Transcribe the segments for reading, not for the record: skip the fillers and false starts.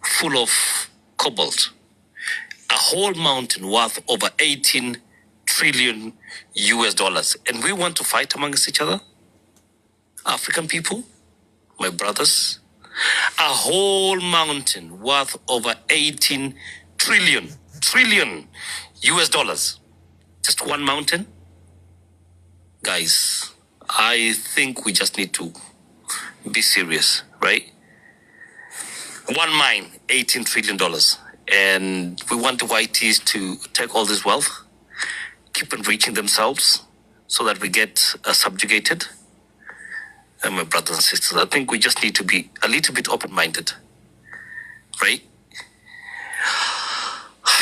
full of cobalt. A whole mountain worth over 18 trillion US dollars. And we want to fight amongst each other? African people, my brothers, a whole mountain worth over 18 trillion US dollars. Just one mountain? Guys, I think we just need to be serious, right? One mine, $18 trillion. And we want the whiteys to take all this wealth, keep enriching themselves so that we get subjugated. And my brothers and sisters, I think we just need to be a little bit open-minded, right?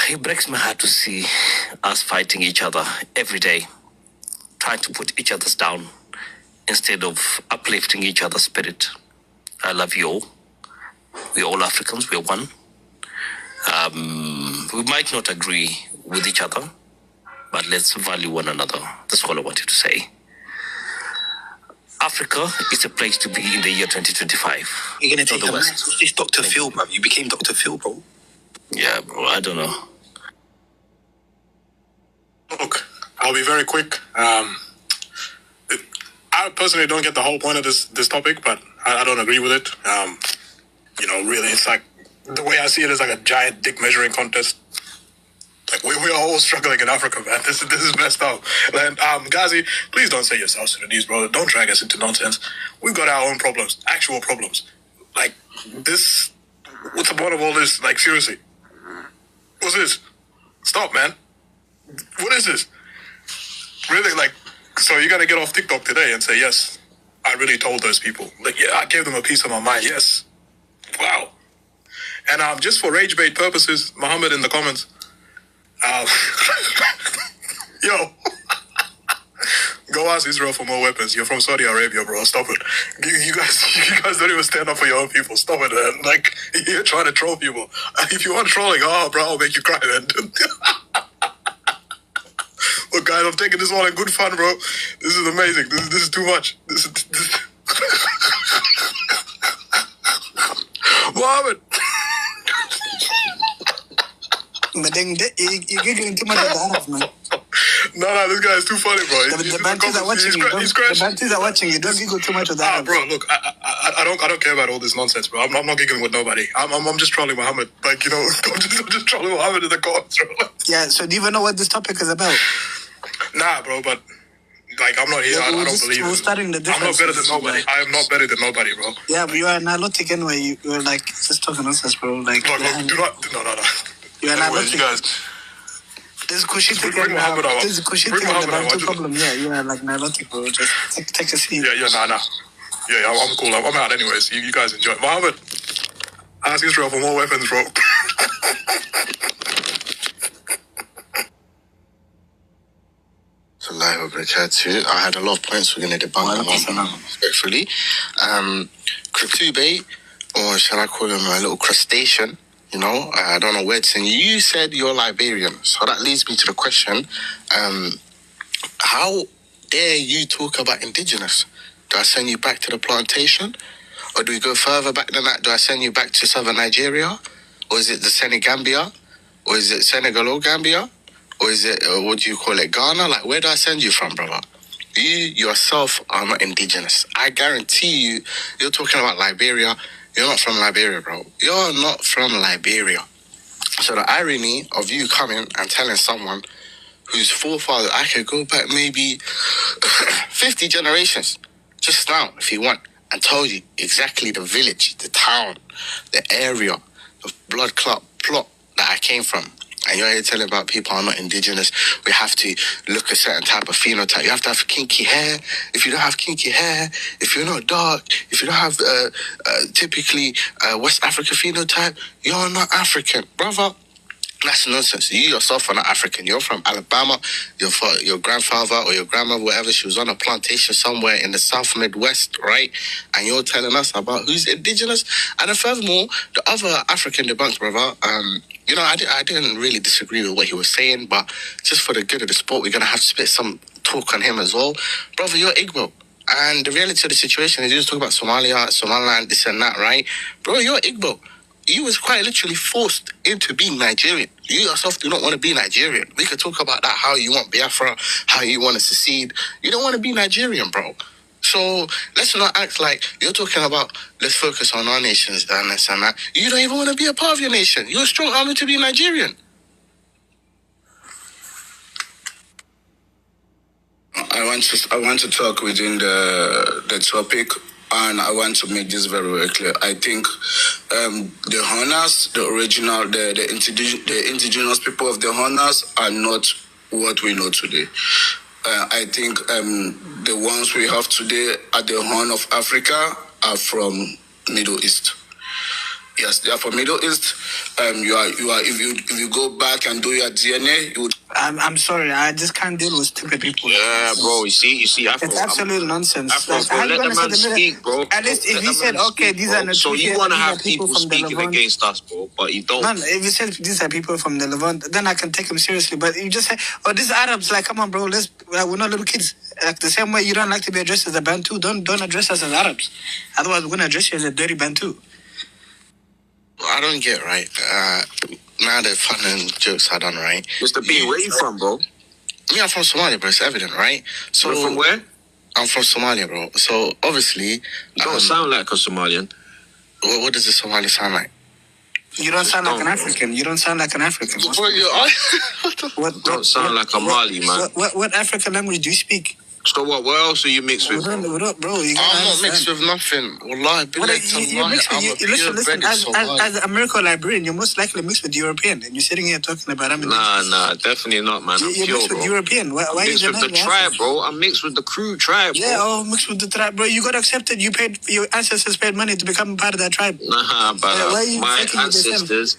It breaks my heart to see us fighting each other every day, trying to put each other's down instead of uplifting each other's spirit. I love you all. We're all Africans. We're one. We might not agree with each other, but let's value one another. That's all I wanted to say. Africa is a place to be in the year 2025. You're going to take the West. What's this Dr. Phil, bro? You became Dr. Phil, bro. Yeah, bro, I don't know. Look, I'll be very quick. I personally don't get the whole point of this topic, but I don't agree with it. Really, it's like, the way I see it is like a giant dick measuring contest. Like, we are all struggling in Africa, man. This is messed up. And Ghazi, please don't say you're South Sudanese, bro. Don't drag us into nonsense. We've got our own problems, actual problems. Like, this, what's the point of all this? Like, seriously. What's this? Stop, man. What is this? Really, like, so you're going to get off TikTok today and say, yes, I really told those people. Like, yeah, I gave them a piece of my mind. Yes. Wow. And just for rage bait purposes, Muhammad in the comments, yo, go ask Israel for more weapons. You're from Saudi Arabia, bro. Stop it. You guys don't even stand up for your own people. Stop it, man. Like, you're trying to troll people. If you want trolling, bro, I'll make you cry, man. Look, guys, I'm taking this all in good fun, bro. This is amazing. This is too much. This Muhammad. But then you're giggling too much at the Arabs, man. No, this guy is too funny, bro. The Bantus are watching you. The Bantus are watching you. Don't giggle too much at the Arabs. Bro, look, I don't care about all this nonsense, bro. I'm not giggling with nobody. I'm just trolling Muhammad. Like, I'm just trolling Muhammad in the comments, bro. Yeah. So do you even know what this topic is about? Nah, bro. But like, I'm not here. I don't believe. We're starting the I'm not better than nobody. Like, I am not better than nobody, bro. Yeah, but you are analytic anyway. You're like just talking nonsense, bro. Like, look, do not. No. You're analytic. You guys. This is Kushite bring Muhammad out. This is Kushite the problem. Yeah, you are like analytic, bro. Just take a seat. Yeah, nah. Yeah, I'm cool. I'm out anyways. You guys enjoy. Muhammad, ask Israel for more weapons, bro. So, I had a lot of points we're going to debunk them respectfully. Cryptube, or shall I call him a little crustacean? I don't know where to send you. You said you're Liberian, so that leads me to the question: how dare you talk about indigenous? Do I send you back to the plantation, or do we go further back than that? Do I send you back to southern Nigeria, or is it the Senegambia, or is it Senegal or Gambia, or is it what do you call it, Ghana? Like, where do I send you from, brother? You yourself are not indigenous. I guarantee you, you're talking about Liberia. You're not from Liberia, bro. You're not from Liberia. So the irony of you coming and telling someone whose forefather, I could go back maybe 50 generations, just now, if you want, and tell you exactly the village, the town, the area, the blood clot plot that I came from. And you're here telling about people are not indigenous. We have to look a certain type of phenotype. You have to have kinky hair. If you don't have kinky hair, if you're not dark, if you don't have typically West African phenotype, you're not African. Brother, that's nonsense. You yourself are not African. You're from Alabama. Your grandfather or your grandmother, whatever, she was on a plantation somewhere in the South Midwest, right? And you're telling us about who's indigenous. And then furthermore, the other African debunks, brother, I didn't really disagree with what he was saying, but just for the good of the sport, we're going to have to spit some talk on him as well. Brother, you're Igbo. And the reality of the situation is you just talk about Somalia, Somaliland, this and that, right? Bro, you're Igbo. you was quite literally forced into being Nigerian. You yourself do not want to be Nigerian. We could talk about that, how you want Biafra, how you want to secede. You don't want to be Nigerian, bro. So let's not act like you're talking about, let's focus on our nations and this and that. You don't even want to be a part of your nation. You're a strong army to be Nigerian. I want to talk within the topic, and I want to make this very, very clear. I think the Honors, the original, the indigenous people of the Honors are not what we know today. I think the ones we have today at the Horn of Africa are from Middle East. Yes, they are from Middle East. You are. If you go back and do your DNA, you would. I'm sorry, I just can't deal with stupid people. Yeah, bro. You see, Afro. It's absolute nonsense. Afro, Like, bro, how you let the gonna man say speak, bro. At least if he said, okay, these are So you want to have people from the speaking Levant. against us, bro, but you don't. No, if you said these are people from the Levant, then I can take them seriously. But you just say, oh, these Arabs, like, come on, bro, we're not little kids. Like the same way you don't like to be addressed as a Bantu, don't address us as Arabs. Otherwise, we're gonna address you as a dirty Bantu. I don't get right. Now the fun and jokes are done, right? Mr. B, where you from, bro? Me, I'm from Somalia, bro. It's evident, right? So You're from where? I'm from Somalia, bro. So obviously, You don't sound like a Somalian. what does a Somali sound like? You don't sound like an African. You don't sound like an African. Bro, You don't sound like a Mali, man. What African language do you speak? So what else are you mixed with, bro? Bro, you I'm not mixed with nothing. Wallahi, listen, as an American Liberian, you're most likely mixed with European, and you're sitting here talking about Nah, definitely not, man. I'm you're pure, mixed with bro. European. Why I'm are you mixed with the denying tribe, bro. I'm mixed with the crew tribe, bro. Yeah, mixed with the tribe, bro. You got accepted. Your ancestors paid money to become part of that tribe. Nah, but why are you my taking it the same? ancestors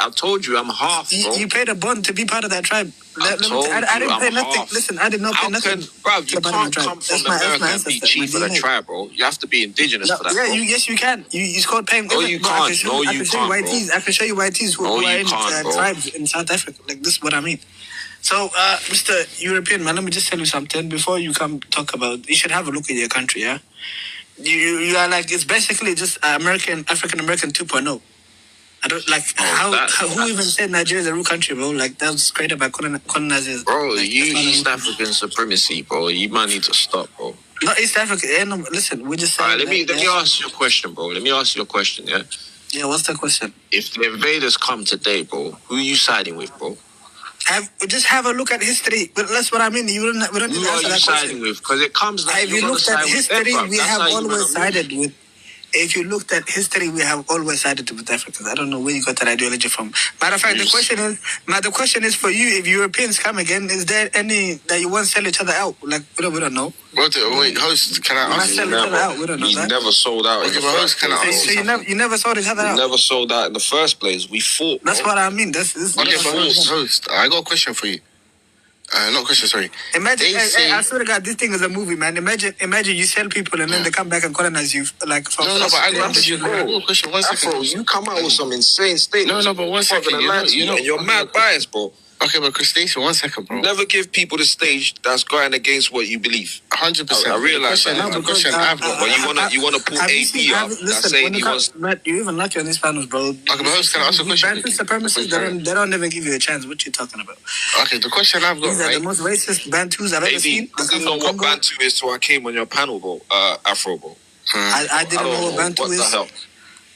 I told you, I'm half, bro. You paid a bond to be part of that tribe. I didn't pay nothing. half. Listen, I did not pay nothing. Bro, you can't come That's from my America and be ancestor, chief of my the DNA. tribe, bro. You have to be indigenous for that, Yeah, bro. yes, you can. It's called paying. No, you can't. I can show you YTs. bro. I can show you YTs who No, are you in can't, bro. tribes in South Africa. Like, this is what I mean. So, Mr. European man, let me just tell you something. Before you come talk about, you should have a look at your country, yeah? You are like, it's basically just African American 2.0. I don't like who even said Nigeria is a real country, bro? Like, that was created by colonizers. Bro, like, you East African supremacy, bro. You might need to stop, bro. Not East Africa. No, listen, we're just saying. Alright, let me ask you a question, bro. Let me ask you a question, yeah? Yeah, what's the question? If the invaders come today, bro, who are you siding with, bro? Just have a look at history. But that's what I mean. We don't need to answer that question. Who are you siding with? Because it comes like if you looked at history, we have always sided with. If you looked at history, we have always sided with Africans. I don't know where you got that ideology from. Matter of fact, the question is for you: if Europeans come again, is there any that you want to sell each other out? Like we don't know. Wait, host, can I ask you? We don't know that. Never sold out. Okay, but host, can I ask you? So you never sold each other out. Never sold out in the first place. We fought. That's what I mean. Okay, but host, I got a question for you. Not a question, sorry. Imagine, I swear to God, this thing is a movie, man. Imagine you sell people and then they come back and colonize you, like from. No, but I got a question. One second. Afro, you come out with some insane statements. No, but 1 second. You're mad biased, bro. Okay, but Station, 1 second, bro. Never give people the stage that's going against what you believe. 100%. I realize that. The question I've got. But you wanna put AP up. That's saying he was. Matt, you even lucky on these panels, bro. Okay, but host, can I ask a question? Bantu supremacists, they don't even give you a chance. What you talking about? Okay, the question I've got, These are the most racist Bantus I've ever seen. I don't know what Bantu is till I came on your panel, bro. Afro, bro. I didn't know what Bantu is. What the hell?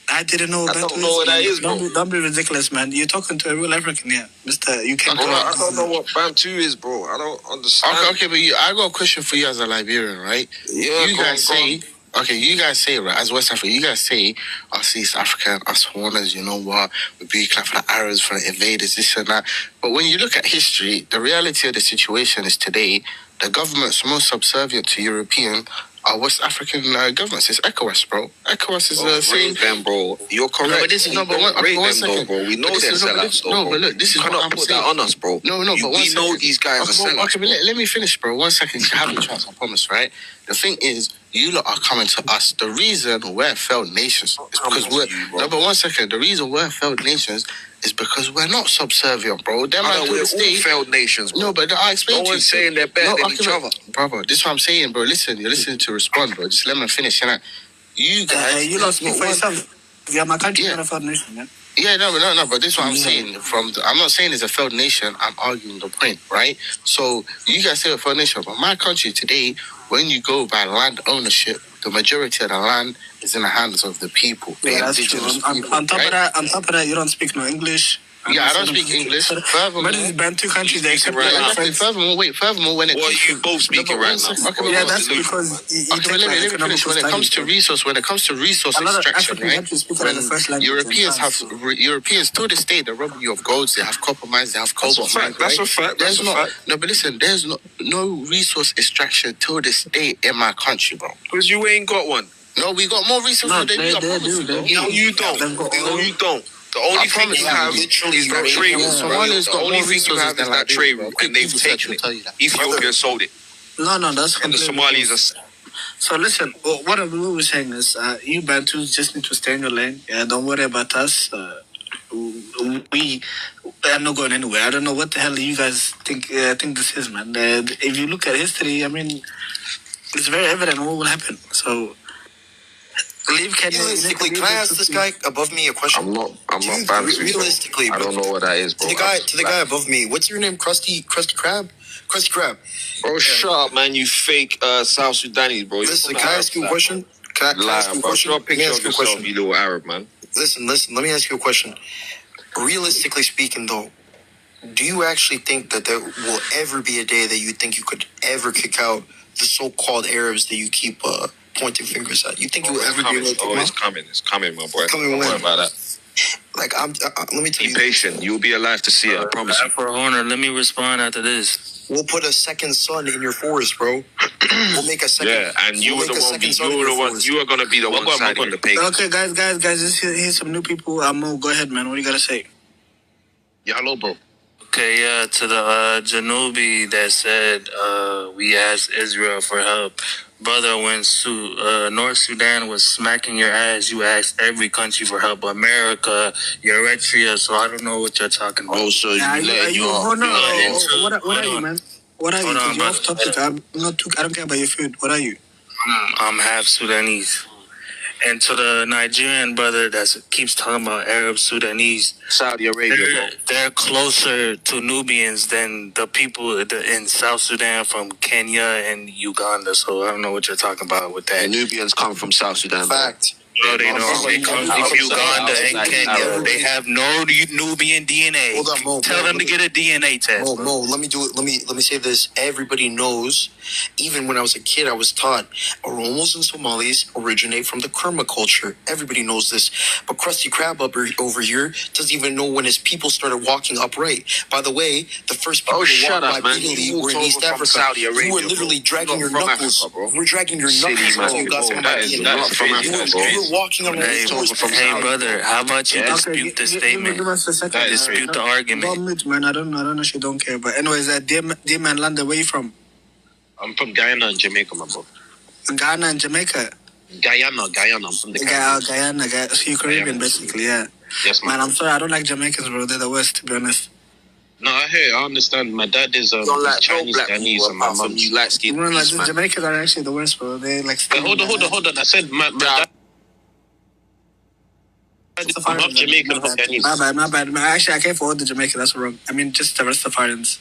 I didn't know what Bantu is. I don't know what that is, bro. Don't be ridiculous, man. You're talking to a real African here, Mister. You can't. I don't know what Bantu is, bro. I don't understand. Okay, but I got a question for you as a Liberian, right? Yeah, you guys say, right, as West Africa, you guys say, us East African, us Horners, you know what, we be clap for the Arabs, for the invaders, this and that. But when you look at history, the reality of the situation is today, the governments most subservient to European are West African governments. It's ECOWAS, bro. ECOWAS is the same. Them, bro. You're correct. No, but this is not. But one second, bro. We know they're sellouts, though. No, but look, this is what I'm put saying. that on us, bro. No, but we know these guys are sellouts. Okay, but let me finish, bro. 1 second. You have a chance, I promise, right? The thing is, you lot are coming to us. The reason we're failed nations is because we're. No, but 1 second. The reason we're failed nations is because we're not subservient, bro. We're all failed nations, bro. No, but I explain to you. No one's saying they're better than each other. Brother, this is what I'm saying, bro. Listen, you're listening to respond, bro. Just let me finish, you guys... you lost me for yourself. Yeah, my country is Yeah. not a failed nation, man. Yeah, no, but this is what I'm saying. I'm not saying it's a failed nation. I'm arguing the point, right? So you guys say a failed nation, but my country today, when you go by land ownership, the majority of the land is in the hands of the people, the Yeah, that's true. indigenous people. On top right? of that, you don't speak no English. Yeah, I don't speak English. But these Bantu countries, they accept right now. Exactly. Furthermore, when it Well, comes you to both speaking right now. Yeah, that's because you okay, take let me economical finish. When it comes to resource a lot of extraction, African right? countries speak it as a When first language. Europeans to this day, they rob you of golds, they have copper mines, they have cobalt mines. That's right? a fact. There's That's a fact. no, but listen, there's no resource extraction to this day in my country, bro. Because you ain't got one. No, we got more resources than you. I promise you, bro. No, you don't. No, you don't. The only thing you have is that trade route. Somalia's The got only more thing you have resources is than that trade route, and they've Google taken will it. tell you that. Ethiopia sold it, No, that's and the completely. Somalis are. So listen, what we were saying is, you Bantus just need to stay in your lane. Yeah, don't worry about us. I'm not going anywhere. I don't know what the hell you guys think this is, man. If you look at history, I mean, it's very evident what will happen. So leave Kenya. Realistically, can I ask this guy above me a question? I'm not Realistically, I don't know what that is, bro. to the guy above me, what's your name? Krusty Krab? Krusty Krab. Bro, shut up, man. You fake South Sudanese, bro. Listen, can I ask you a question? Can I ask you a question? Draw a Let me picture ask of you a yourself, question. you little Arab, man. Listen, let me ask you a question. Realistically speaking, though, do you actually think that there will ever be a day that you think you could ever kick out the so-called Arabs that you keep pointing fingers at? You think you will ever be able to kick them it's out? coming. It's coming, my boy. Coming Don't when? worry about that. Like, let me tell Be you. patient. You'll be alive to see it. I promise you. For owner, let me respond after this. We'll put a second sun in your forest, bro. We'll make a second. Yeah, and you we'll were make the a one. second sun in You were your the one. forest. You are gonna be the one siding the pagan. Okay, guys, here's some new people. Mo, go ahead, man. What do you gotta say? Yeah, hello, bro. Okay, to the Janubi that said we asked Israel for help. Brother, when North Sudan was smacking your ass, you asked every country for help. America, Eritrea, so I don't know what you're talking about. Oh, so What are you, man? What are you? Hold on, You're off brother. topic. I don't care about your food. What are you? I'm half Sudanese. And to the Nigerian brother that keeps talking about Arab Sudanese, Saudi Arabia, bro. they're closer to Nubians than the people in South Sudan from Kenya and Uganda. So I don't know what you're talking about with The that. Nubians come from South Sudan, bro. Fact. No, they don't. They come from Uganda and Kenya. They have no Nubian DNA. Hold on, Mo. Tell them to get a DNA test. Mo, let me do it. Let me say this. Everybody knows. Even when I was a kid, I was taught Oromos and Somalis originate from the Kerma culture. Everybody knows this. But Krusty Krab over here doesn't even know when his people started walking upright. By the way, the first people to shut walk up, by man. legally You were in walked East over from Africa. Saudi Arabia, You were literally bro. dragging your Not from knuckles. Africa, bro. You were dragging your City, knuckles man. until you got Bro, some that idea. is not from You Africa, were walking around. Hey, brother, how about you dispute the statement? Give us a second. That dispute the argument. Don't mute, man. I don't know if you don't care. But anyways, dear man, Landa, where you from? I'm from Guyana and Jamaica, my bro. Ghana and Jamaica. Guyana. I'm from the Guyana. Guyana. So you're Caribbean, basically, yeah. Yes, Man, I'm sorry. I don't like Jamaicans, bro. They're the worst, to be honest. No, I understand. My dad is don't like Chinese, no black Chinese, people and my apart from mom's you light skin. Bro, like, man. Jamaicans are actually the worst, bro. They like. Wait, hold on. I said my dad. I'm not Jamaican, I'm Chinese. My bad. Actually, I came for all the Jamaicans. That's wrong. I mean, just the Rastafarians.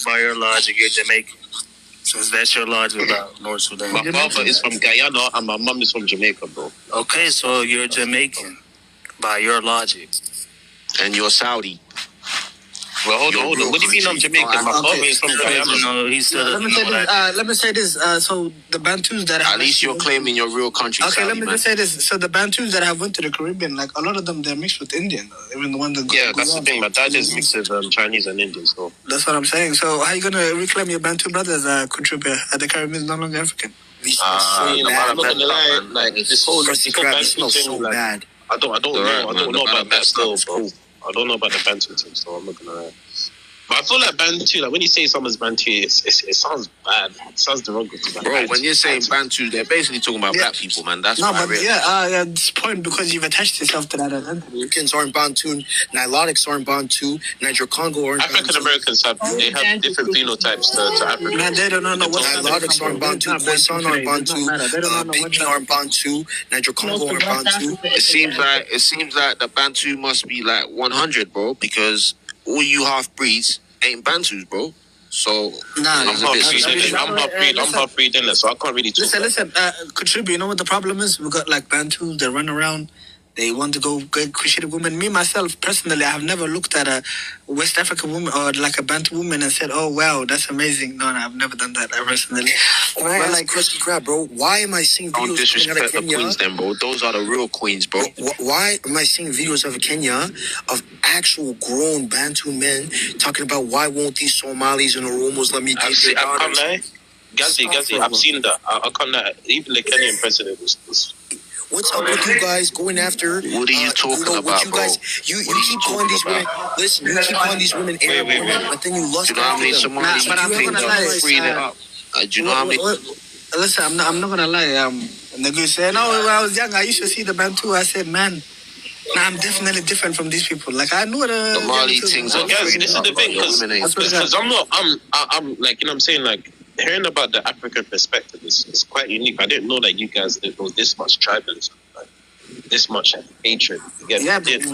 By your logic, you're Jamaican. Since that's your logic about North Sudan. My father is from Guyana and my mom is from Jamaica, bro. Okay, so you're Jamaican by your logic. And you're Saudi. Well, hold on. What do you mean I'm Jamaican? My father is from Guyana. No, he still Let me say this. So the Bantus that At least you're claiming your real country, Okay, Saudi, let me man. just say this. So the Bantus that have went to the Caribbean, like a lot of them, they're mixed with Indian. Even the one that Yeah, that's the thing. My dad is mixed with Chinese and Indian, so. That's what I'm saying. So how you gonna reclaim your Bantu brothers, Kutrubia? The Caribbean is no longer African. I'm not gonna lie, like this whole Krusty Krab, it smells so bad. I don't know about that still, bro. I don't know about the Bantu thing, so I'm not gonna lie. But I feel like Bantu, like when you say someone's Bantu, it sounds bad. It sounds derogatory. Like, bro, when you're saying Bantu, they're basically talking about black people, man. That's no, what I but realize. this point because you've attached yourself to that identity. Americans aren't Bantu, Nilotics aren't Bantu, Niger Congo aren't African Bantu. Americans have different phenotypes to African. Man, they don't know what Nilotics aren't Bantu, Khoisan aren't Bantu, Pinky aren't Bantu, Niger Congo aren't Bantu. It seems like the Bantu must be like 100, bro, because all you half breeds ain't Bantus, bro. So I'm half breed in it, so I can't really talk. Listen, contribute. You know what the problem is? We got like Bantus, they run around, they want to go get Christian women. Me, myself, personally, I have never looked at a West African woman or like a Bantu woman and said, oh, wow, that's amazing. No, I've never done that personally. But like Krusty Krab, bro, why am I seeing videos don't disrespect coming out of Kenya? the queens then, bro. Those are the real queens, bro. Why am I seeing videos of Kenya of actual grown Bantu men talking about why won't these Somalis and Oromos let me date their daughters? Gazi, I've seen that. I can't lie. Even the Kenyan president was What's up with you guys going after? What are you talking about, you guys, bro? You keep calling these women. Listen, you keep calling these women Arab women, but then you lust Do you know how many Somalis you think that freed it up? Do you know how many? Listen, I'm not gonna lie. Nigga said, no, when I was young, I used to see the Bantu. I said, man, nah, I'm definitely different from these people. Like I know the Mali things are guys, this is the thing, because I'm like, you know what I'm saying, like, hearing about the African perspective is quite unique. I didn't know that you guys didn't know this much tribalism, like, this much hatred. Yeah, but it's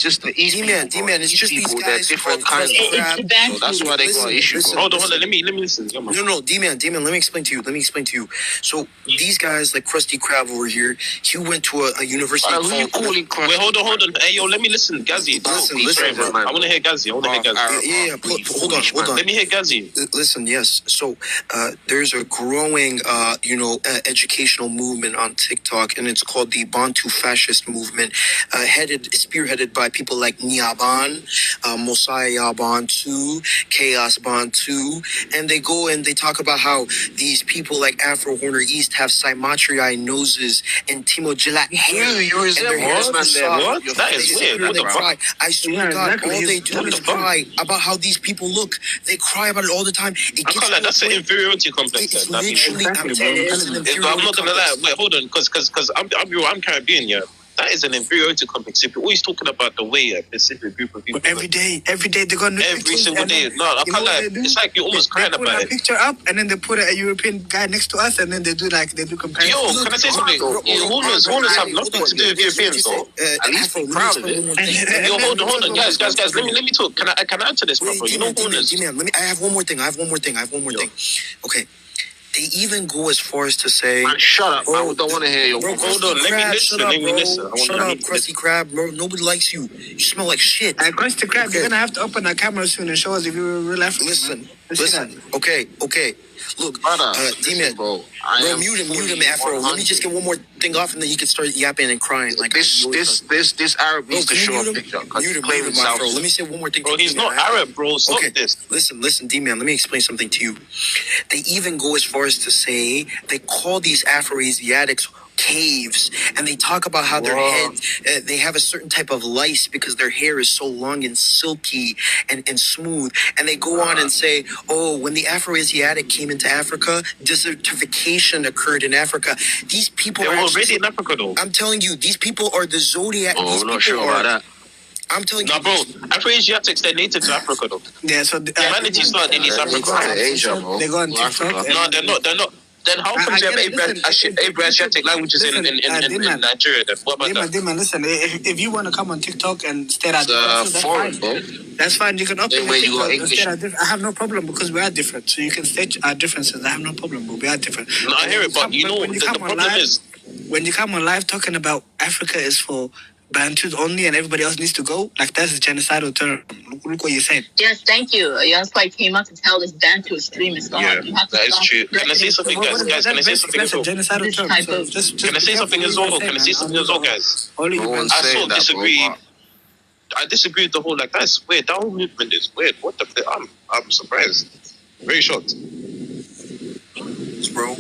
just the East people. D-man, it's just these They're guys different kinds of crap. So that's why they got issues. Hold on, let me listen. No, D-man, let me explain to you. So these guys like Krusty Krab over here, he went to a university Who you calling Krusty? Wait, hold on. Hey, yo, let me listen, Gazi. Listen, I want to hear Gazi. Yeah, hold on. Let me hear Gazi. Listen, yes. So there's a growing, educational movement on TikTok, and it's called the Bantu fascist movement, spearheaded by people like Nyaban, Mosiah Bantu, Chaos Bantu, and they go and they talk about how these people like Afro Horner East have Cymatriai noses and Timo Gillak hair. What? That is weird. What the fuck? I swear to God, all they do is cry about how these people look. They cry about it all the time. That's an inferiority complex. It's literally, I'm not gonna lie. Wait, hold on, because I'm Caribbean, yeah. That is an inferiority complex. If you're always talking about the way a specific group of people. Every day they're gonna every single day. No, I can't lie. It's like you're almost crying about it. They put a picture up and then they put a European guy next to us and then they do comparison. Yo, can I say something? Horners have nothing to do with Europeans, though. At least be proud of it. Yo, hold on, guys. Let me talk. Can I answer this, bro? You know Horners. I have one more thing. Okay. They even go as far as to say, man, shut up, I don't want to hear you. Hold on, let me listen. Shut up, Krusty Krab, bro. Nobody likes you. You smell like shit. Krusty Krab, you're gonna have to open a camera soon and show us if you're real African. Listen. Okay. Look, D-Man, bro, mute him, Afro. Let me just get one more thing off, and then you can start yapping and crying. Like this Arab needs to show a picture. Mute him, Afro. Let me say one more thing. Bro, he's not Arab, bro. Stop this. Listen, D-Man. Let me explain something to you. They even go as far as to say they call these Afro-Asiatics caves, and they talk about how their heads they have a certain type of lice because their hair is so long and silky and smooth, and they go on and say, oh, when the Afro-Asiatic came into Africa, desertification occurred in Africa. These people are already in Africa, though. I'm telling you, these people are the zodiac. I'm not sure about that. I'm telling you. No, bro. Afro-Asiatics, they're native to Africa, though. Yeah, so humanity started in East Africa. Asia, bro. They go on TikTok. No, they're not. Then how come you have Asiatic languages in Nigeria? Then what about that? Demon, listen. If you want to come on TikTok and stare at that's fine, bro. That's fine. You can upload TikTok. I have no problem because we are different. So you can state our differences. I have no problem, but we are different. No, I hear it, but you know the problem is when you come on live talking about Africa is for Bantus only and everybody else needs to go, like that's a genocidal term. Look what you're saying. Yes, thank you. Young Spike came up to tell this Bantu extremist God. Yeah, that is true. Can I say something, guys? Can I say something as well? Can I say something as well? Guys? I so disagree. I disagree with the whole, like, that's weird. That whole movement is weird. What the fuck? I'm surprised. Very shocked. Bro.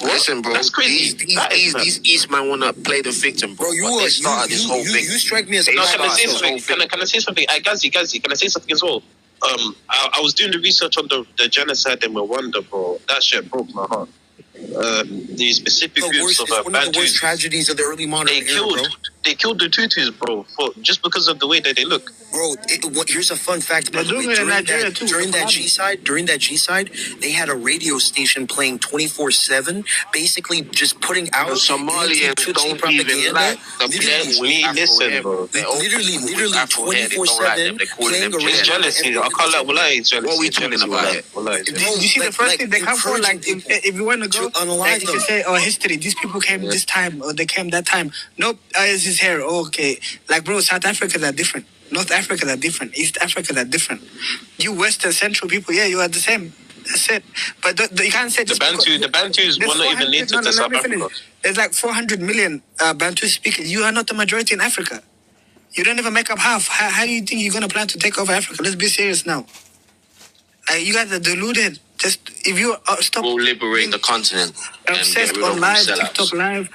Listen, bro. That's crazy. These Eastmen want to play the victim, bro. They started this whole thing. You strike me as can I say something? Can I say something? Gazi, can I say something as well? I was doing the research on the genocide in Rwanda, bro. That shit broke my heart. The specific groups of one of the worst tragedies of the early modern era, bro. They killed the Tutus, bro, just because of the way that they look. Bro, here's a fun fact about the way. During that G-side, they had a radio station playing 24/7, basically just putting out Somalians don't even like the listen, bro. Literally 24/7 playing a It's jealousy. I can't like, well, it's jealousy. What are we talking about here? You see, the first thing they come for, like, if you want to go, like, you say, oh, history, these people came this time, or they came that time. Nope, it's his hair. Oh, okay. Like, bro, South Africa, they're different. North Africa, they're different. East Africa, they're different. You Western Central people, yeah, you are the same. That's it. But you can't say... The Bantus were not even native to South Africa. There's like 400 million Bantu speakers. You are not the majority in Africa. You don't even make up half. How do you think you're going to plan to take over Africa? Let's be serious now. You guys are deluded. Just, if you stop... We'll liberate the continent. Obsessed on live, TikTok live,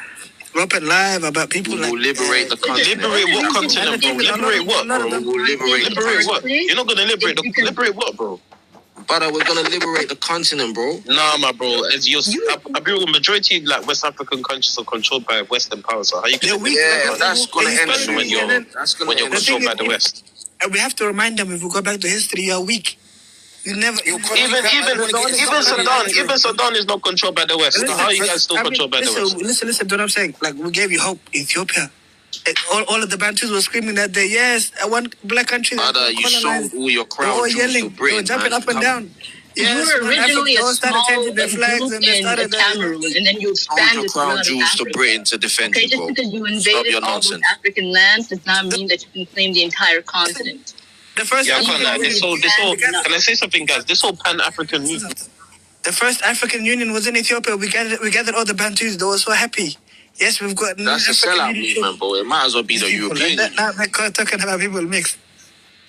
Robert live about people we'll liberate the continent. Liberate what continent, bro? Liberate what, bro? We'll liberate what? You're not gonna liberate what, bro? Brother, we're gonna liberate the continent, bro. Nah, my bro. As I believe the majority like West African countries are controlled by Western powers. So how you gonna? That's gonna end when you're controlled by the West. And we have to remind them, if we go back to history, you are weak. You never even Sudan is not controlled by the West. So how are you guys still controlled by the West? Listen to what I'm saying. Like, we gave you hope, Ethiopia. All of the Bantus were screaming that day. Yes, I want black countries. Brother, you sold all your crown jewels to Britain. They were jumping up and down. Yes, you were originally a small group in Cameroon, and then you expanded to crown jewels to Britain to defend you, bro. Just because you invaded all those African lands does not mean that you can claim the entire continent. The first I can't lie. This whole, can I say something, guys? This whole Pan-African Union. The first African Union was in Ethiopia. We gathered all the Bantus. They were so happy. Yes, we've got... That's a sellout movement, bro. It might as well be the European Union. Now they're talking about people mixed.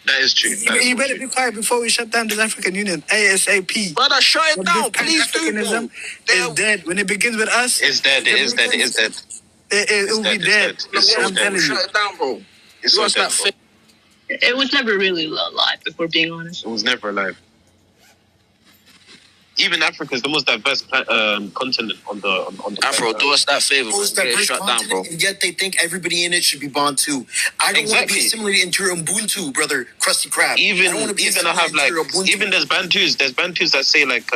That is true. You better be quiet before we shut down this African Union. ASAP. Brother, shut it down. Please do, bro. It's dead. When it begins with us... It's dead. It is dead. It is dead. It will be dead. I'm telling you. Shut it down, bro. It's so dead, bro. It was never really alive, if we're being honest. It was never alive. Even Africa is the most diverse continent on the Afro, do us that favor. Shut down, bro. And yet they think everybody in it should be Bantu. I don't want to be assimilated into Ubuntu, brother, Krusty Krab. Even there's Bantus. There's Bantus that say like,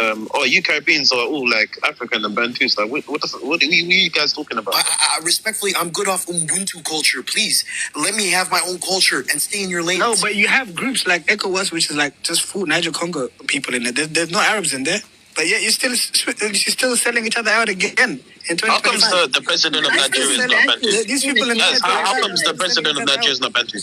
you Caribbeans are all like African and Bantus. Like, what are you guys talking about? I respectfully, I'm good off Ubuntu culture. Please let me have my own culture and stay in your lane. No, but you have groups like ECOWAS, which is like just full Niger Congo people in it. There's no Arabs in there. But yet you're still selling each other out again in 2025. How comes the president of Nigeria is not Bantu? These people in how comes the president of Nigeria is not Bantu?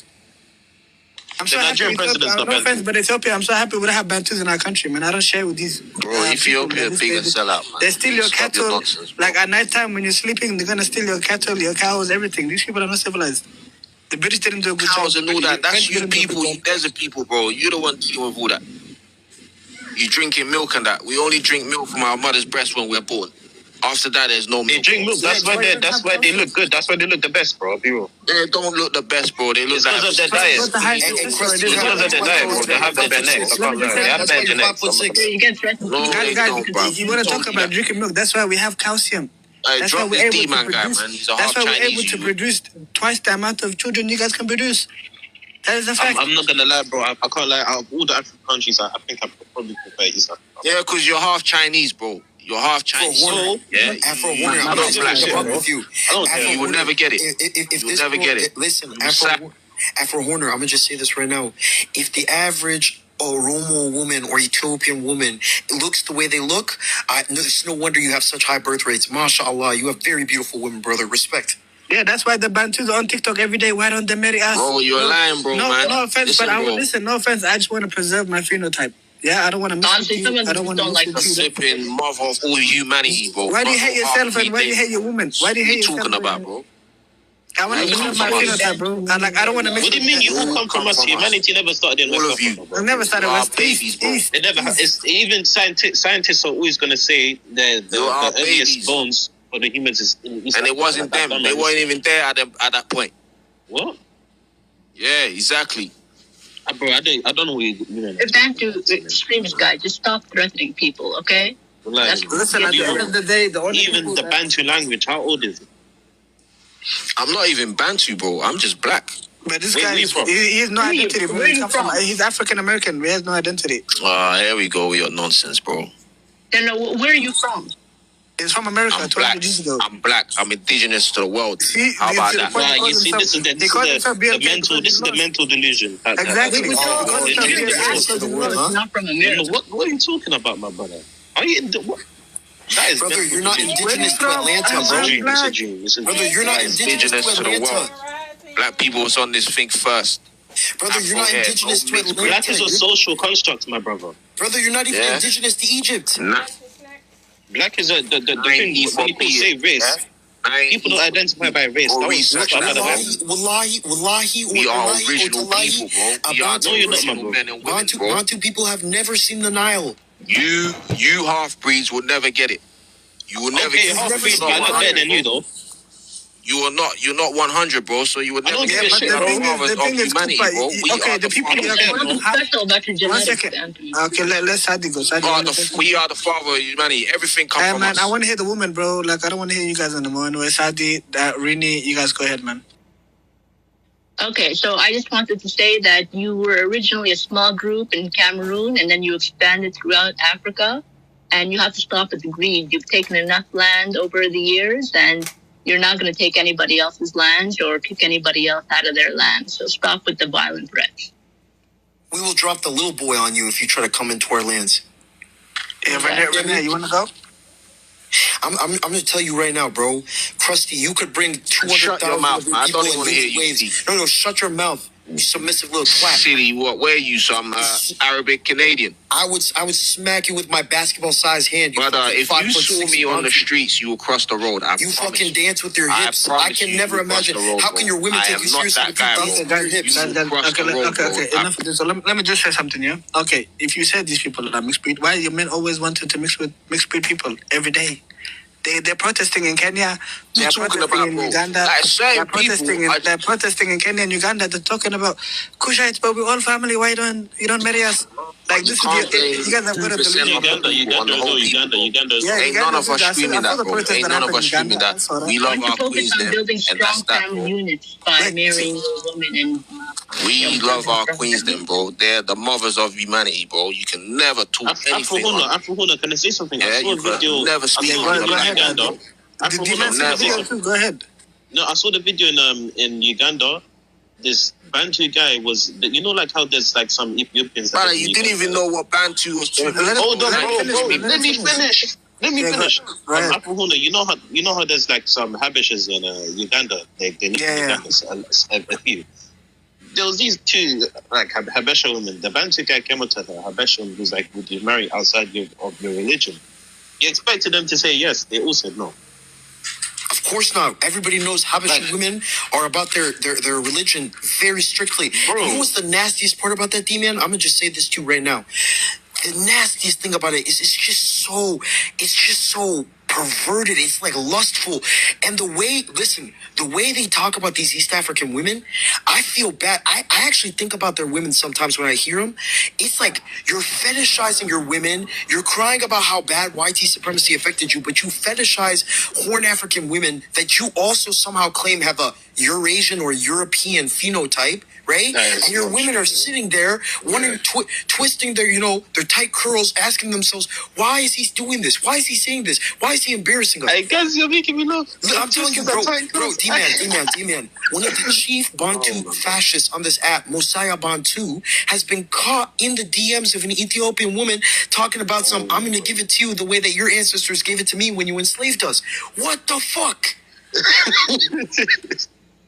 I'm so the Nigerian president's not Bantu. But Ethiopia, I'm so happy we don't have Bantus in our country, man. I don't share with these. Bro, Ethiopia big and sell out, man. They steal your cattle. Like at night time when you're sleeping, they're gonna steal your cattle, your cows, everything. These people are not civilized. The British didn't do a good job. Cows and all that. That's you people. There's the people, bro. You're the one dealing with all that. You drinking milk and that. We only drink milk from our mother's breast when we're born. After that, there's no milk. They drink milk. That's why they look good. That's why they look the best, bro. They don't look the best, bro. They look because of their diet. Because of their diet, bro. They have their genetics. They have their genetics. You want to talk about drinking milk? That's why we have calcium. That's why we're able to produce. That's why we're able to produce twice the amount of children you guys can produce. That is a fact. I'm not gonna lie, bro. I can't lie. Out of all the African countries, I think I probably prefer East Africa. Yeah, because you're half Chinese, bro. You're half Chinese. Yeah. Afro Warner, I'm not with you. You will never get it. You will never get it. Listen, Afro Warner, I'm gonna just say this right now. If the average Oromo woman or Ethiopian woman looks the way they look, it's no wonder you have such high birth rates. MashaAllah, you have very beautiful women, brother. Respect. Yeah, that's why the Bantus are on TikTok every day. Why don't they marry us? Bro, you're lying, bro, man. No offense, but no offense. I just want to preserve my phenotype. Yeah, I don't want to mess with you. I don't want to like the flipping mother of all humanity, bro. Why do you hate yourself and why do you hate your woman? Why do you hate yourself? What are you talking about, bro? I want to defend my phenotype, bro. I don't want to mix. What do you mean you all come from us? Humanity never started in West Africa, bro. I never started West babies, bro. It never. It's even scientists are always gonna say that the earliest bones for the humans is in East Africa. And it wasn't them. They weren't even there at that point. What? Yeah, exactly. Bro, I don't know what you mean. Bantu extremist guy, just stop threatening people, okay? Listen, at the end of the day, the only even the Bantu language, how old is it? I'm not even Bantu, bro. I'm just black. But this guy, he has no identity. He's African American. He has no identity. Here we go with your nonsense, bro. Then where are you from? He's from America. I'm black. I'm black. I'm indigenous to the world. How about that? You see, this is the mental delusion. Exactly. Not from America. What are you talking about, my brother? Are you? That is brother, you're not indigenous to Atlanta, bro. Brother, you're not indigenous to the world. Black people was on this thing first. Brother, you're not indigenous to Atlanta. Black is a social construct, my brother. Brother, you're not even indigenous to Egypt. Nah. Black is the thing when people say race. People don't identify by race. Wallahi, we are original people, bro. We are original men and women, bro. Bantu people have never seen the Nile. You half-breeds will never get it. You will never get it. Half-breeds, but I look better than you, though. You're not 100, bro, so you would never get but shit the out thing of humanity, bro. Okay, the people you have... 1 second. Okay, let's Sadi go. We are the father of humanity. Everything comes from us. I want to hear the woman, bro. Like, I don't want to hear you guys anymore. Anyway, Sadi, Rini, you guys go ahead, man. Okay, so I just wanted to say that you were originally a small group in Cameroon, and then you expanded throughout Africa, and you have to stop with the greed. You've taken enough land over the years, and you're not going to take anybody else's land or kick anybody else out of their land. So stop with the violent threats. We will drop the little boy on you if you try to come into our lands. Yeah, Renee, you want to go? I'm going to tell you right now, bro. Krusty, you could bring 200,000 people in these waves. No, shut your mouth. You submissive little twat. City, where are you? Some Arabic Canadian? I would smack you with my basketball-sized hand. Brother, if you saw me on the streets, you will cross the road. You fucking dance with your hips. I can never imagine. How can your women take you seriously with your hips? Okay. Enough of this. So let me just say something, yeah? Okay, if you said these people are mixed breed, why your men always wanted to mix with mixed breed people every day? They're protesting in Kenya. They're protesting in Uganda. They're protesting in Kenya and Uganda. They're talking about Kushites, but we're all family. Why don't you marry us? Like this is you guys have got a delusion. Uganda. Ain't none of us screaming that, bro. Ain't none of us screaming that. We love our queens, building strong family units by marrying women and. We love our queens, then, bro. They're the mothers of humanity, bro. You can never talk anything. Afro, can I say something? Yeah, you can never speak on Uganda. Go ahead. No, I saw the video in Uganda. This Bantu guy was, like how there's like some Ethiopians. Brother, you didn't even know what Bantu was. Hold on, bro. Let me finish. Afro, you know how there's like some Habeshas in Uganda. They live in Uganda, a few. There was these two like Habesha women. The Bantu guy came up to the Habesha woman who's like, would you marry outside of your religion? You expected them to say yes. They all said no. Of course not. Everybody knows Habashi women are about their religion very strictly. Bro. You know what's the nastiest part about that, D-Man? I'm going to just say this to you right now. The nastiest thing about it is it's just so perverted. It's like lustful. And the way they talk about these East African women, I feel bad. I actually think about their women sometimes when I hear them. It's like you're fetishizing your women. You're crying about how bad YT supremacy affected you, but you fetishize Horn African women that you also somehow claim have a Eurasian or European phenotype. Right? And your women are sitting there wondering, twisting their, their tight curls, asking themselves, why is he doing this? Why is he saying this? Why is he embarrassing us? I guess you're making me look. I'm telling you, bro, D-Man. One of the chief Bantu fascists on this app, Mosiah Bantu, has been caught in the DMs of an Ethiopian woman talking about I'm going to give it to you the way that your ancestors gave it to me when you enslaved us. What the fuck?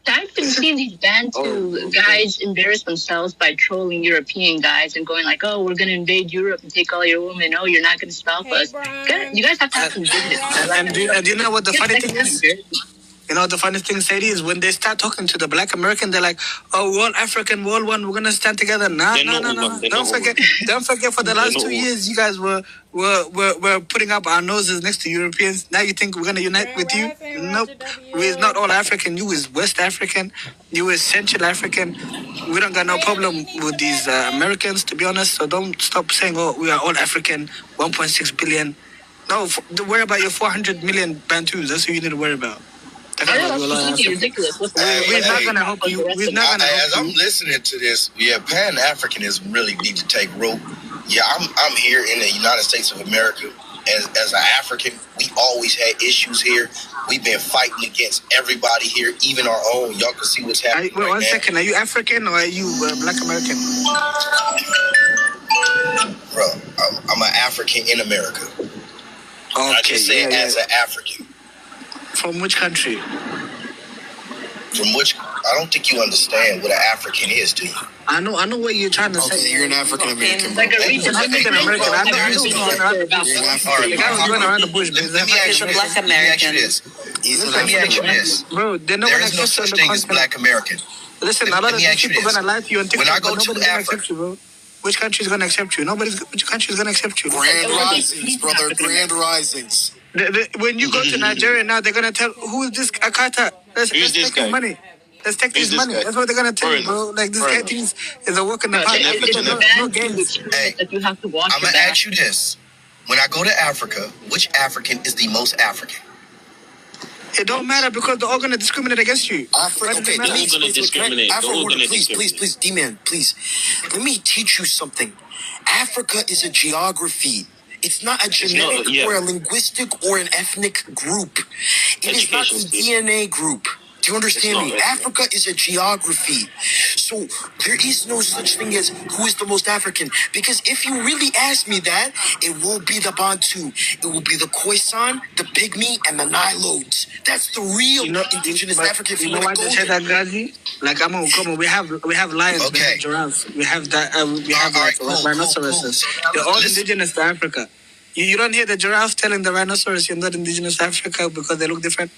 I've been seeing these Bantu guys embarrass themselves by trolling European guys and going like, oh, we're going to invade Europe and take all your women. Oh, you're not going to stop us. You guys have to have some dignity. And do you know what the funny thing is? You know, the funniest thing, Sadie, is when they start talking to the Black American, they're like, "Oh, we're all African, we're all one. We're gonna stand together." No. Don't forget. For the last 2 years, you guys were putting up our noses next to Europeans. Now you think we're gonna unite with you? Nope. We're not all African. You is West African. You is Central African. We don't got no problem with these Americans, to be honest. So don't stop saying, "Oh, we are all African." 1.6 billion. No, worry about your 400 million Bantus. That's who you need to worry about. Ridiculous. We're not going to help you. We're not going to help you. As I'm listening to this, Pan-Africanism really need to take root. Yeah, I'm here in the United States of America. As an African, we always had issues here. We've been fighting against everybody here, even our own. Y'all can see what's happening. Wait, one second. Are you African or are you Black American? Bro, I'm an African in America. Okay, I just said as an African. From which country? I don't think you understand what an African is, do you? I know what you're trying to say. You're an African American. Like a region. African American. I know you're going around the bush. Let me ask you this. Bro, they're not there is no such thing as Black American. Listen, a lot of people are going to lie to you and think nobody's going to accept you, bro. Which country is going to accept you? Which country is going to accept you? Grand risings, brother. Grand risings. When you go to Nigeria now, they're going to tell, who is this Akata? Let's take his money. Let's take his money. That's what they're going to tell you, bro. Like, this guy thinks is a work in the park. No games. Hey, I'm going to ask you this. When I go to Africa, which African is the most African? It don't matter because they're all going to discriminate against you. Okay, they're all going to discriminate. Please, D-Man, please. Let me teach you something. Africa is a geography. It's not a genetic or a linguistic or an ethnic group. It is not a DNA group. Do you understand me? Africa is a geography. So there is no such thing as who is the most African. Because if you really ask me that, it will be the Bantu. It will be the Khoisan, the Pygmy, and the Nilotes. That's the real indigenous African. You know why they say that, Gazi? Like, come on, we have lions, we have giraffes, we have rhinoceroses. They're all indigenous to Africa. You don't hear the giraffe telling the rhinoceros you're not indigenous to Africa because they look different?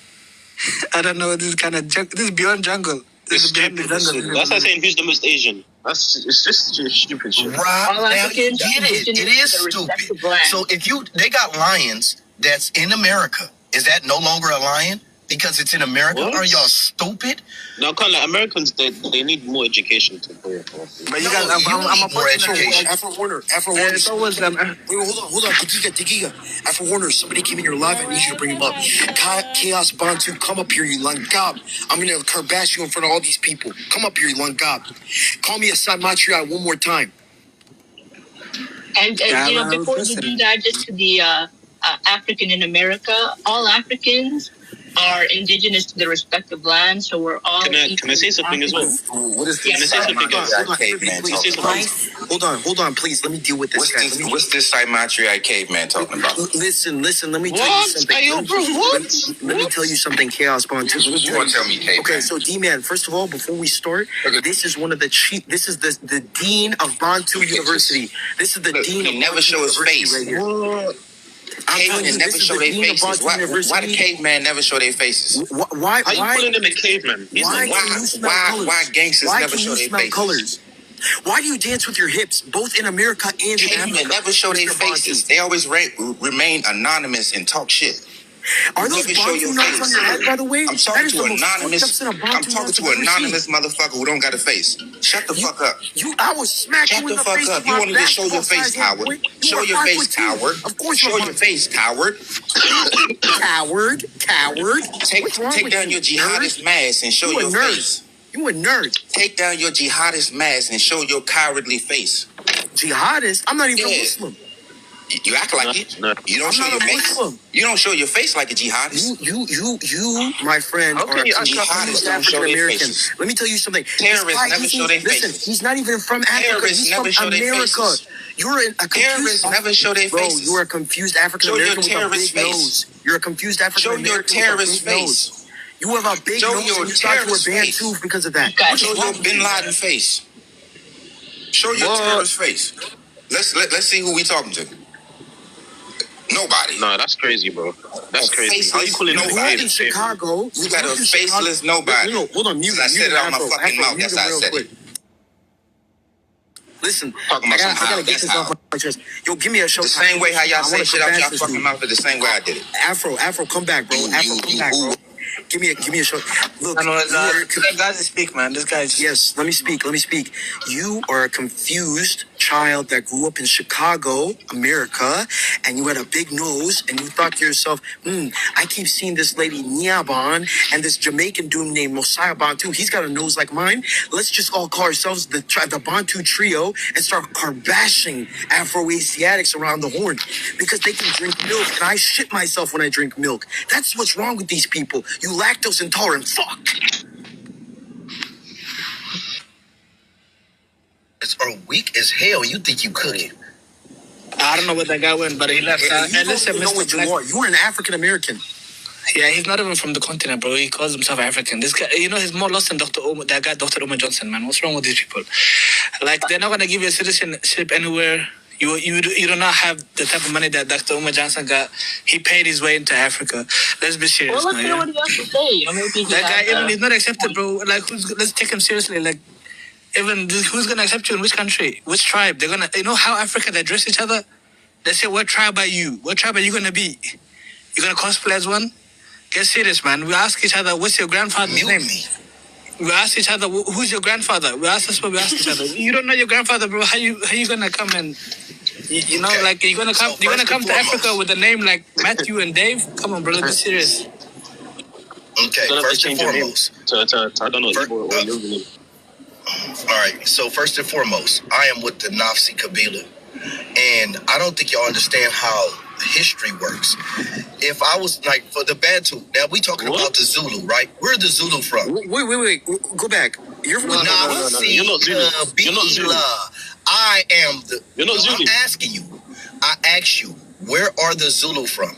I don't know. This is kind of this is beyond jungle. This is beyond the jungle. That's like saying who's the most Asian. It's just stupid shit. Right now, you get it. It is stupid. So if they got lions that's in America, is that no longer a lion because it's in America? What? Are y'all stupid? No, Americans they need more education to go. But you guys, I'm a more education. Afro Warner. Wait, hold on. Digiga. Afro Warner, somebody came in your live. I need you to bring him up. Chaos Bantu, come up here, you langab. I'm gonna curbash you in front of all these people. Come up here, you langab. Call me a Samatriai one more time. And before you do that, just to the African in America, all Africans are indigenous to their respective lands, so we're all. Can I say something as well? What is this? Hold on, please. Let me deal with this. What's this Samatriai caveman talking about? Listen. Let me tell you something. Let me tell you something, Chaos Bantu. You want to tell me, caveman? Okay, so D-Man, first of all, before we start, this is one of the chief. This is the dean of Bantu University. This is the dean. He never show his face. Right here. Cavemen never show their faces. Why the caveman never show their faces? Why are you calling him a caveman? Why gangsters never show their faces? Colors? Why do you dance with your hips, both in America and in Africa? Cavemen never show their faces. They always remain anonymous and talk shit. Are those Bantu nuts on your head, by the way? I'm talking to an anonymous motherfucker who don't got a face. Shut the fuck up. I was smacking you in the face. Shut the fuck up. You wanted to show your face, coward. Show your face, coward. Of course show your face, coward. Coward. Take down your jihadist mask and show your face. You a nerd. Take down your jihadist mask and show your cowardly face. Jihadist? I'm not even a Muslim. You act like it. You don't show your face. You don't show your face like a jihadist. You, my friend, are a jihadist African American. Let me tell you something. Terrorists never show their faces. Listen, he's not even from Africa. He's from America. You're a confused. Terrorists never show their faces. Bro, you're a confused African American with a big nose. You're a confused African American. Show your terrorist face. You have a big nose. Show your terrorist face. Because of that. Show your Bin Laden face. Show your terrorist face. Let's see who we talking to. Nobody. No, that's crazy, bro. That's crazy. How you calling nobody in Chicago? You got a faceless nobody. No, hold on, mute. I said it out my fucking mouth. That's how I said it. Listen, talking about I gotta get this off my chest. Yo, give me a show. The same way how y'all say shit out y'all fucking mouth is the same way I did it. Afro, come back, bro. Afro, come back, bro. Give me a show. Look, let guys speak, man. This guy's yes. Let me speak. You are a confused child that grew up in Chicago, America, and you had a big nose, and you thought to yourself, I keep seeing this lady Niabon and this Jamaican dude named Mosiah Bantu. He's got a nose like mine. Let's just all call ourselves the Bantu trio and start bashing Afro-Asiatics around the horn because they can drink milk, and I shit myself when I drink milk. That's what's wrong with these people. You lactose intolerant. Fuck. Are weak as hell. You think you cooking? I don't know where that guy went, but he left. And listen, know what you are. You are an African American. Yeah, he's not even from the continent, bro. He calls himself African. This guy, he's more lost than that guy, Dr. Omar Johnson, man. What's wrong with these people? Like, they're not gonna give you a citizenship anywhere. You do not have the type of money that Dr. Omar Johnson got. He paid his way into Africa. Let's be serious. Well, let's hear what he has to say. That guy, even he's not accepted, bro. Like, let's take him seriously. Like, even who's gonna accept you in which country, which tribe? They're gonna, how Africa they address each other. They say, "What tribe are you? What tribe are you gonna be? You gonna cosplay as one?" Get serious, man. We ask each other, "What's your grandfather's name?" We ask each other, "Who's your grandfather?" We ask us what we ask each other. You don't know your grandfather, bro. How you gonna come and like you're gonna come to Africa with a name like Matthew and Dave? Come on, bro. Let's be serious. Okay, first and foremost. I don't know. All right, so first and foremost, I am with the Nafsi Kabila, and I don't think y'all understand how history works. If I was like for the Bantu, now we talking about the Zulu, right? Where the Zulu from? Wait, go back. You're from Nafsi Kabila. I am the. You're not Zulu. I'm asking you. I ask you, where are the Zulu from?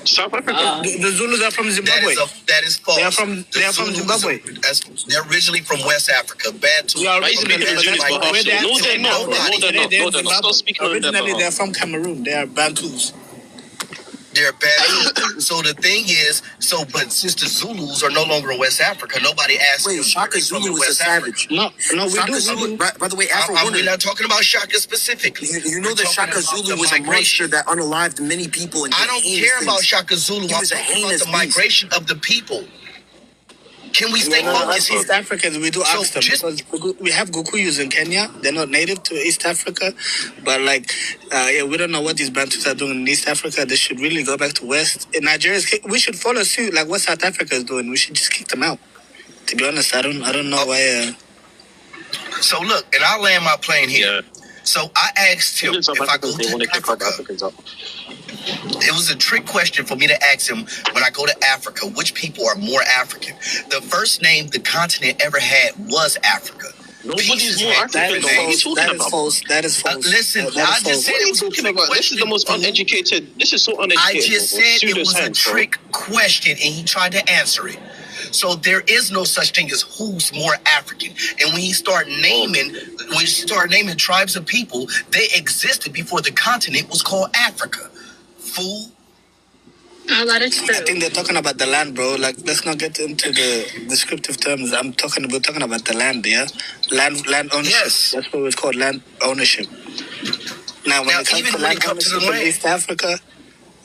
South Africa. The Zulus are from Zimbabwe. That is false. They are from Zimbabwe. They're originally from West Africa. Bantu. No, they're not. Originally, they're from Cameroon. They are Bantus. They're Bantu. So the thing is, but since the Zulus are no longer in West Africa, nobody asked. Wait, Shaka Zulu was a savage. No, we do. Zulu, by the way, we're not talking about Shaka specifically. You know that Shaka Zulu was a monster that unalived many people. And I don't care about Shaka Zulu. I'm talking about the migration of the people. Can we stay focused? East Africans, we do ask them because we have Gukuyus in Kenya. They're not native to East Africa, but we don't know what these Bantus are doing in East Africa. They should really go back to West. In Nigeria, we should follow suit like what South Africa is doing. We should just kick them out. To be honest, I don't know why. So look, and I'll land my plane here. Yeah. So I asked him if I go to Africa. It was a trick question for me to ask him when I go to Africa, which people are more African? The first name the continent ever had was Africa. Nobody's more African. That is false. Listen, I just said it was talking about. This is the most uneducated. This is so uneducated. I just said it was a trick question, and he tried to answer it. So there is no such thing as who's more African. And when you start naming tribes of people, they existed before the continent was called Africa. Fool. That is true. I think they're talking about the land, bro. Like, let's not get into the descriptive terms. We're talking about the land, yeah? Land ownership. Yes. That's what it's called, land ownership. Now, when it comes to land ownership in East Africa,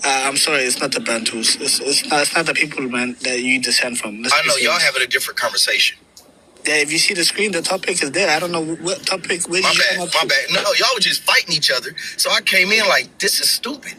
I'm sorry, it's not the Bantus. It's not the people, man, that you descend from. I know, y'all having a different conversation. Yeah, if you see the screen, the topic is there. I don't know what topic. My bad. No, y'all were just fighting each other. So I came in like, this is stupid.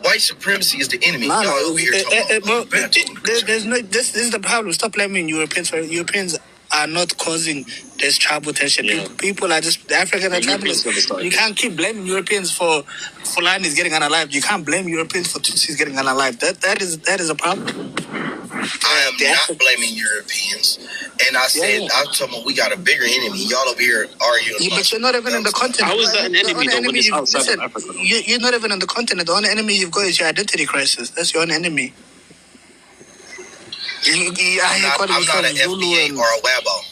White supremacy is the enemy. Y'all over here there's no. This is the problem. Stop blaming Europeans. Europeans are not causing this tribal tension. Yeah. People are just the Africans are tribalists. You can't keep blaming Europeans for Fulani's getting unalived. You can't blame Europeans for Tutsis getting unalived. That is a problem. I am not blaming Europeans. And I said, I told them we got a bigger enemy. Y'all over here arguing. Yeah, but you're not even in the continent. How is that an enemy though when it's outside of Africa? You're not even in the continent. The only enemy you've got is your identity crisis. That's your own enemy. I'm not an FBA or a WABO.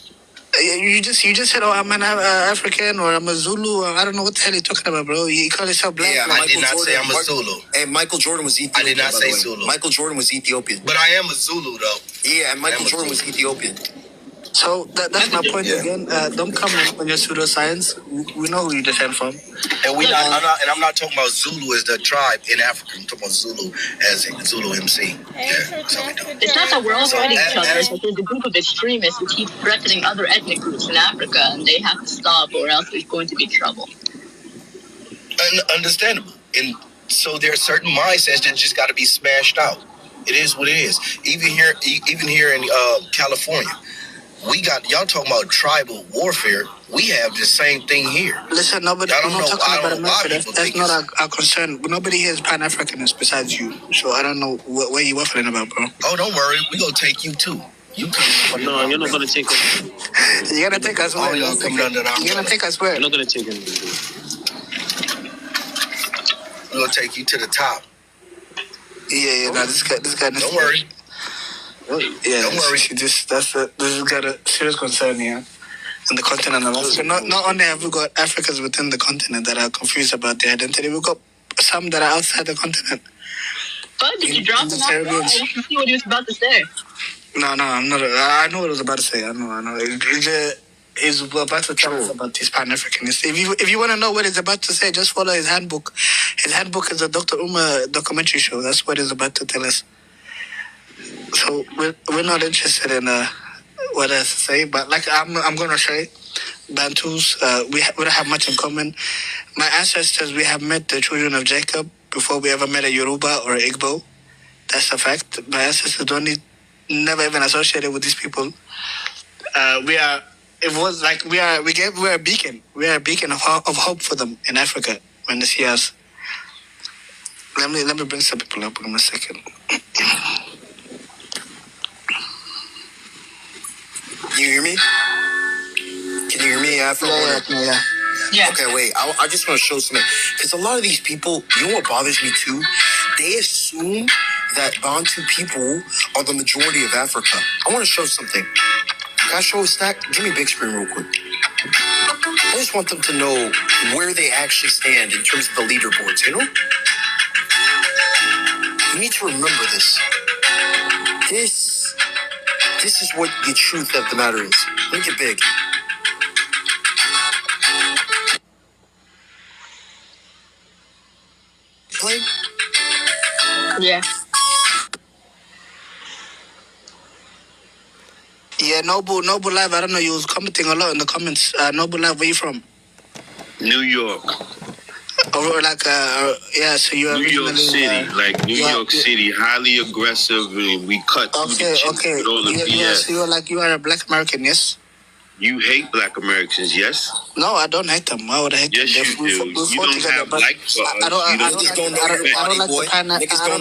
You just said, oh, I'm an African or I'm a Zulu. Or I don't know what the hell you're talking about, bro. You call yourself black. Yeah, like, I did not say I'm a Zulu. Hey, Michael Jordan was Ethiopian. I did not say Zulu. Michael Jordan was Ethiopian. But I am a Zulu, though. Yeah, and Michael Jordan was Ethiopian. So that's my point again. Don't come on your pseudoscience. We know who you descend from. And I'm not talking about Zulu as the tribe in Africa. I'm talking about Zulu as a Zulu MC. It's not that we're all fighting each other, but there's a group of extremists who keep threatening other ethnic groups in Africa, and they have to stop, or else there's going to be trouble. Understandable. And so there are certain mindsets that just got to be smashed out. It is what it is. Even here in California, we got y'all talking about tribal warfare. We have the same thing here. Listen, nobody. We're not talking about America. That's not our concern. But nobody here is Pan-Africanist besides you. So I don't know where you waffling about, bro. Oh, don't worry. We gonna take you too. You come. No, you're not gonna take us. You're gonna take us where? Y'all coming under the You're gonna take us where? You're not gonna take him. We're gonna take you to the top. Yeah. No, this guy. Don't worry. Yeah, don't worry. This has got a serious concern here in the continent of Africa. Not only have we got Africans within the continent that are confused about their identity, we've got some that are outside the continent. But did you drop him off? I didn't see what he was about to say. No, I'm not. I know what I was about to say. I know. He's about to tell us about these Pan-Africanists. If you want to know what he's about to say, just follow his handbook. His handbook is a Dr. Uma documentary show. That's what he's about to tell us. So we're not interested in what else to say, but like I'm gonna say, Bantus, we don't have much in common. My ancestors, we have met the children of Jacob before we ever met a Yoruba or Igbo. That's a fact. My ancestors never even associated with these people. We are a beacon. We are a beacon of hope for them in Africa when they see us. Let me bring some people up in a second. Can you hear me? Can you hear me after? Yeah. Okay, wait. I just want to show something. Because a lot of these people, you know what bothers me too? They assume that Bantu people are the majority of Africa. I want to show something. Can I show a stack? Give me a big screen real quick. I just want them to know where they actually stand in terms of the leaderboards, you know? You need to remember this. This is what the truth of the matter is. Make it big. Play? Yeah. Yeah, Noble Live. I don't know. You was commenting a lot in the comments. Noble Live, where you from? New York. Or like, so you're New York City, New York City, highly aggressive. We cut through the cheeks with all the BS. So you are a Black American, yes? You hate Black Americans, yes? No, I don't hate them. Why would I hate them? Yes, you do. You don't have like for us. I don't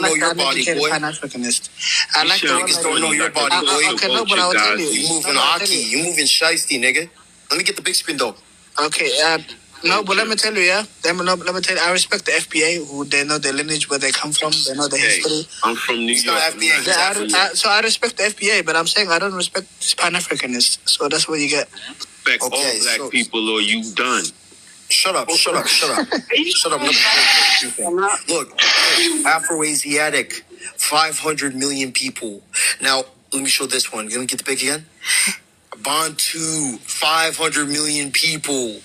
like your body, boy. Pan-Africanist. I like the niggas don't know your body, boy. Okay, no, but I will tell you. You moving Aki. You moving shiesty, nigga. Let me get the big screen, though. Okay, no, but let me tell you, yeah. Let me tell you, I respect the FBA, who they know the lineage, where they come from, they know the history. I'm from New York. FBA. So I respect the FBA, but I'm saying I don't respect this Pan-Africanists. So that's what you get. Respect all black people, or you done. Shut up. Shut up. Look, Afro-Asiatic, 500 million people. Now, let me show this one. You gonna get the big again? Bantu, 500 million people.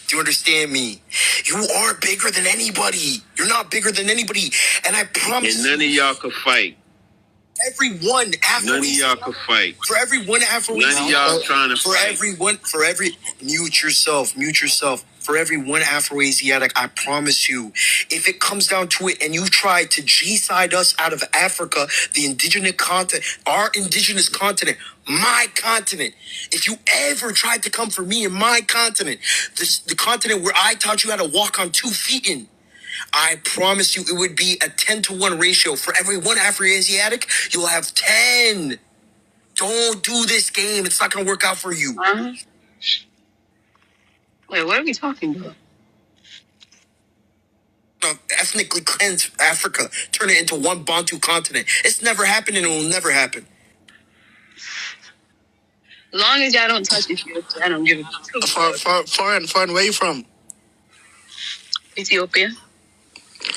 Do you understand me? You are bigger than anybody. You're not bigger than anybody. And I promise and none of y'all could fight. Everyone Afro. None of y'all could fight. For everyone Afro. None of y'all trying to fight. Mute yourself. For every one Afro-Asiatic, I promise you, if it comes down to it and you try to G-side us out of Africa, the indigenous continent, our indigenous continent, my continent, if you ever tried to come for me in my continent, the continent where I taught you how to walk on 2 feet in, I promise you it would be a 10-to-1 ratio. For every one Afro-Asiatic, you'll have 10. Don't do this game. It's not going to work out for you. Wait, what are we talking about? Ethnically cleanse Africa, turn it into one Bantu continent. It's never happened and it will never happen. As long as y'all don't touch Ethiopia, I don't give a Foreign, where you from? Ethiopia.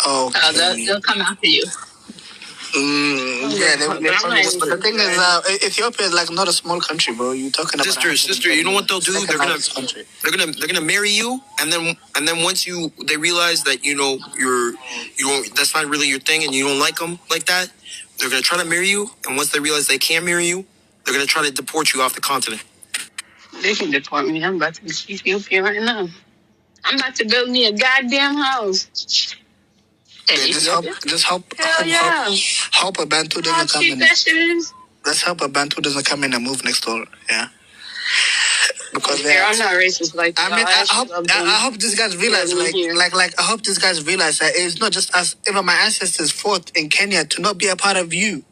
Oh, okay. They'll come after you. Yeah, but the thing is, Ethiopia is like not a small country, bro. You talking about sister. You know what they'll do? They're gonna marry you, and then once they realize that that's not really your thing, and you don't like them like that, they're gonna try to marry you, and once they realize they can't marry you, they're gonna try to deport you off the continent. They can deport me. I'm about to be Ethiopia right now. I'm about to build me a goddamn house. Yeah, just hope a Bantu doesn't come in. Let's hope a Bantu doesn't come in and move next door. Yeah. Because I'm not racist like that. I mean, I hope these guys realize, I hope these guys realize that it's not just us. Even my ancestors fought in Kenya to not be a part of you.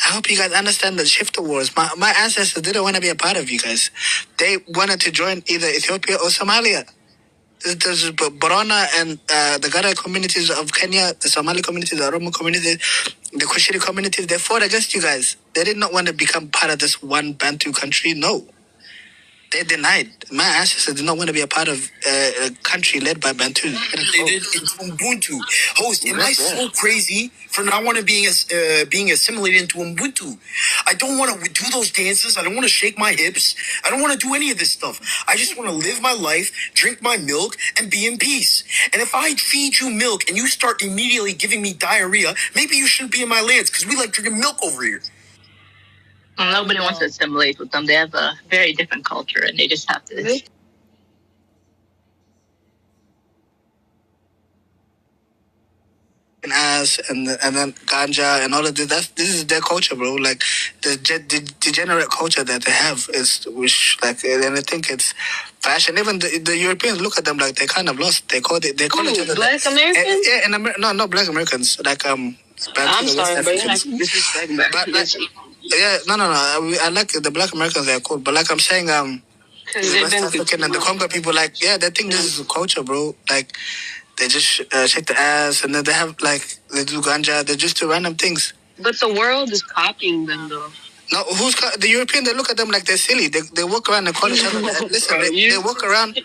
I hope you guys understand the shifter wars. My ancestors didn't want to be a part of you guys. They wanted to join either Ethiopia or Somalia. There's Borana and the Gara communities of Kenya, the Somali communities, the Oromo communities, the Kushiri communities, they fought against you guys. They did not want to become part of this one Bantu country. No. They denied. My ancestors did not want to be a part of a country led by Bantu. They did into Ubuntu. Host, am I so crazy for not want to being assimilated into Ubuntu? I don't want to do those dances. I don't want to shake my hips. I don't want to do any of this stuff. I just want to live my life, drink my milk, and be in peace. And if I feed you milk and you start immediately giving me diarrhea, maybe you shouldn't be in my lands because we like drinking milk over here. Nobody wants to assimilate with them. They have a very different culture, and they just have to. Ass and then ganja and all of this. This is their culture, bro. Like the degenerate culture that they have is and I think it's fashion. Even the Europeans look at them like they kind of lost. They call each other Black Americans. not Black Americans. Like I'm sorry, but you're not disrespecting no. I like the Black Americans. They're cool, but like I'm saying, the West African and the Congo people, they think this is a culture, bro. Like they just shake the ass, and then they have they do ganja. They just do random things. But the world is copying them, though. No, the European? They look at them like they're silly. They walk around and call each other. Listen, they walk around.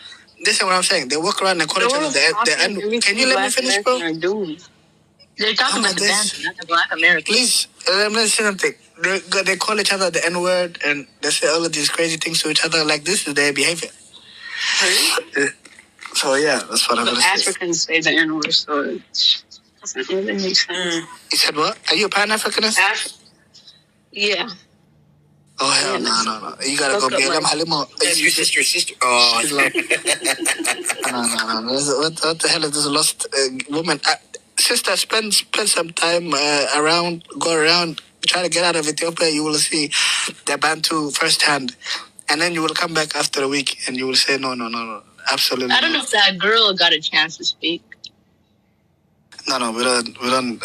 Listen, what I'm saying. They walk around and call each other. Can you let me finish, bro? They're talking about the Bantu, not the Black Americans. Please, let me say something. They call each other the N-word, and they say all of these crazy things to each other. Like, this is their behavior. So, yeah, that's what I'm going to say. Africans say the N-word, so it doesn't really make sense. You said what? Are you a Pan-Africanist? Yeah. Oh, hell no. You got to go be a Halima. That's your sister. Oh, no. What the hell is this lost woman? Sister, spend some time go around, try to get out of Ethiopia. You will see the Bantu firsthand, and then you will come back after a week, and you will say, no, absolutely. I don't know if that girl got a chance to speak. No, we don't.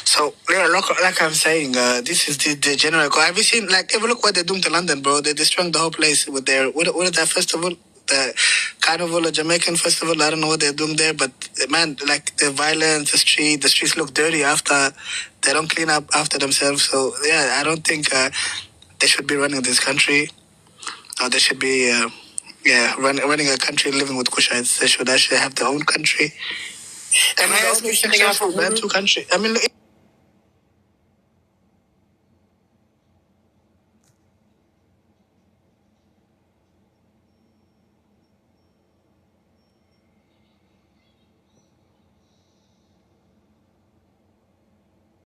So, like I'm saying, this is the general. Have you seen? If you look what they're doing to London, bro, they're destroying the whole place with their what is that festival? The Carnival, a Jamaican festival. I don't know what they're doing there, but man, the violence, the streets look dirty after they don't clean up after themselves. So yeah, I don't think they should be running this country, or they should be running a country living with Kushites. They should actually have their own country. And I ask you something else? Country. I mean.